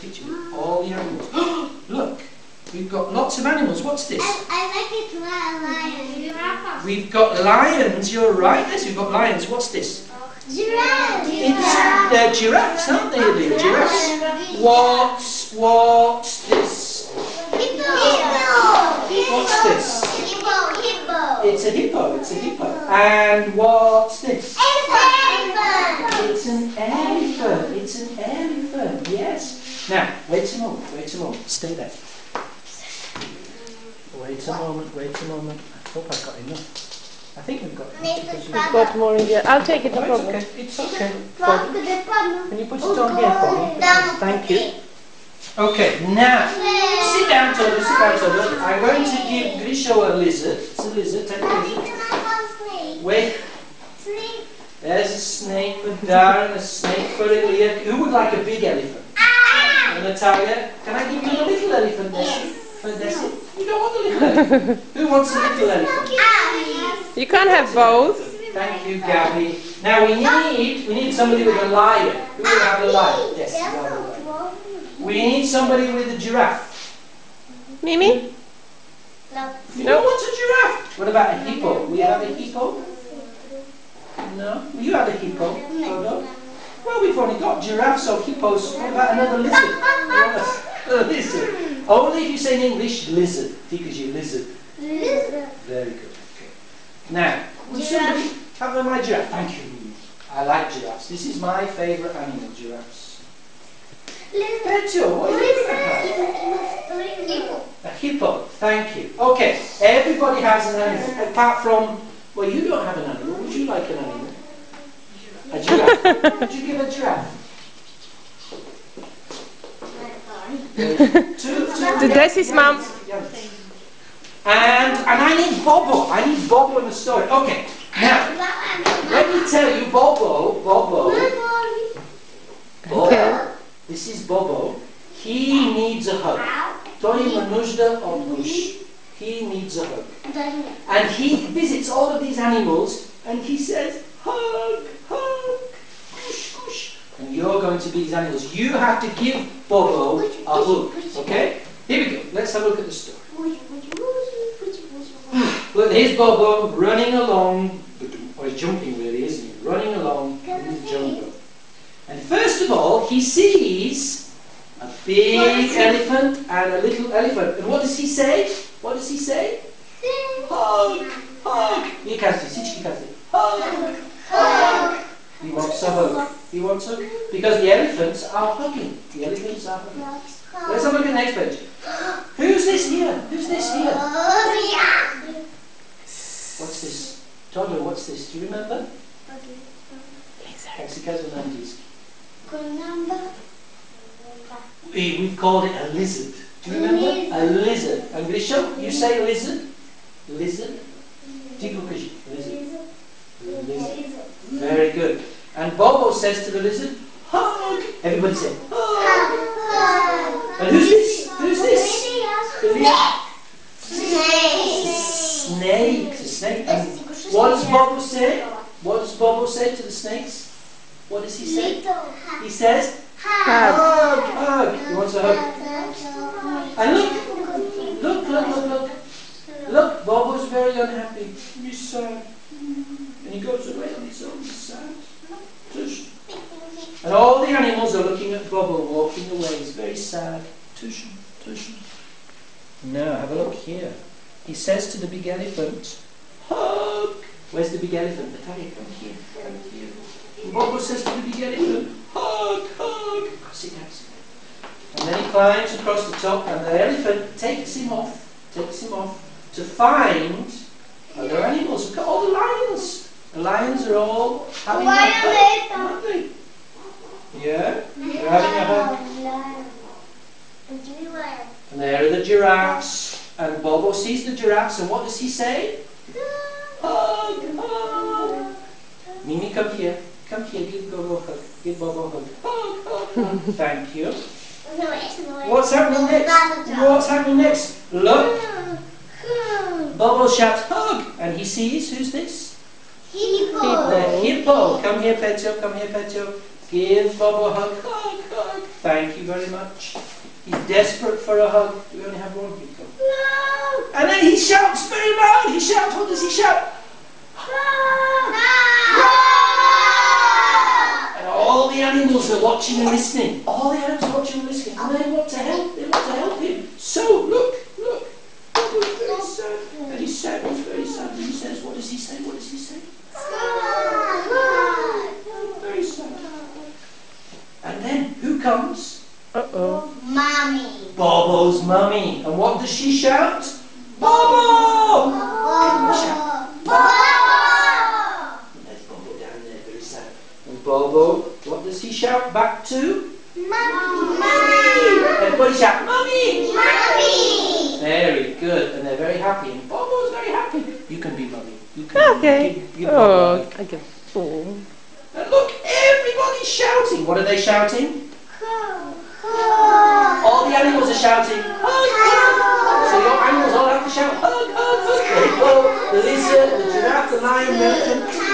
picture with all the animals. Look, we've got lots of animals. What's this? I like it to lion. We've got lions. You're right. Yes, we've got lions. What's this? Giraffe. They're giraffes, aren't they? They're giraffes. What's this? Hippo. What's this? Hippo. It's a hippo. It's a hippo. And what's this? Elephant. It's an elephant. It's an elephant. Yes. Now, wait a moment. Wait a moment. Stay there. Wait a moment. Wait a moment. I hope I've got enough. I think we've got enough. We've got more in here. I'll take it, no Oh, problem. it's okay. It's okay. Can you put it on here for me? Thank you. Okay, now, sit down, Toto, sit down, Toto. I'm going to give Grisha a lizard. It's a lizard, take a lizard. Wait. There's a snake for Darren, a snake for Ilya. Who would like a big elephant? Natalia, can I give you a little elephant, Desi? For Desi? You don't want a little elephant. Who wants a little elephant? You can't have both. Thank you, Gabby. Now we need somebody with a lion. Who will have a lion? Yes, you have a lion. We need somebody with a giraffe. Mimi? No. You don't want a giraffe? What about a hippo? We have a hippo? No? You have a hippo? No. Well, we've only got giraffes or hippos. What about another lizard? A lizard. Only if you say in English, lizard. Because you lizard. Very good. Okay. Now, would somebody have my giraffe? Thank you. I like giraffes. This is my favourite animal, giraffes. Petio, what are you going to have? A hippo. Thank you. Okay. Everybody has an animal. Apart from, well, you don't have an animal. Would you like an animal? A giraffe. Would you give a giraffe? To Desi's mum. And I need Bobo. I need Bobo in the story. Okay. Now, let me tell you, Bobo. Okay. This is Bobo. He needs a hug. Той има нужда от гуш. He needs a hug. And he visits all of these animals and he says, hug, gush, gush. And you're going to be these animals. You have to give Bobo a hug. Okay? Here we go. Let's have a look at the story. Look, here's Bobo running along, or he's jumping really, isn't he? Running along in the jungle. And first of all, he sees a big elephant and a little elephant. And what does he say? What does he say? Hug, hug. You can't say, hug, hug. He wants a hug. He wants a hug. Because the elephants are hugging. The elephants are hugging. Let's have a look at the next page. Who's this here? Who's this here? What's this? Toto, what's this? Do you remember? We've called it a lizard. Do you remember? A lizard. And Grisha, you say lizard? Lizard? Lizard. Lizard. Very good. And Bobo says to the lizard, hug. Everybody say, hug. And who's this? Who's this? Snake. The snake. And what does Bobo say? What does Bobo say to the snakes? What does he say? He says, hug, hug. He wants a hug. And look, Bobo's very unhappy. He's sad. And he goes away on his own. He's sad. Tush. And all the animals are looking at Bobo walking away. He's very sad. Tush, tush. Now, have a look here. He says to the big elephant, hug. Where's the big elephant? Natalia, come here. Come here. And Bobo says to the big elephant, hug, hug. Sit down, sit down. And then he climbs across the top and the elephant takes him off to find other animals. Look at all the lions. The lions are all having a hug, aren't they? Yeah? They're having a hug. And there are the giraffes. And Bobo sees the giraffes and what does he say? Hug, hug. Mimi, come here. Come here, give Bobo a hug. Give Bobo a hug. Hug, hug, hug. Thank you. What's happening next? What's happening next? Look. Bobo shouts, hug. And he sees, who's this? Hippo. The hippo. Come here, Petio. Come here, Petio. Give Bobo a hug. Hug, hug. Thank you very much. He's desperate for a hug. We only have one people. No. And then he shouts very loud. He shouts. What does he shout? And all the animals are watching and listening. All the animals are watching and listening. And they want to help. They want to help him. So look. Bobo's very sad. And he's sad. He's very sad. And he says, what does he say? What does he say? Very sad. And then who comes? Uh-oh. Mommy. Bobo's mummy. And what does she shout? Bobo! There's Bobo down there, very sad. And Bobo, what does he shout back to? Mommy. Everybody shout, Mummy! Mommy. Very good. And they're very happy. And Bobo's very happy. You can be mummy. You can Okay. give Bobo a hug. I guess. Oh. And look, everybody's shouting. What are they shouting? Hug. All the animals are shouting, hug, hug. So your animals all have to shout, hug, hug, hug. There you go. The lizard, the giraffe, the lion, the elephant.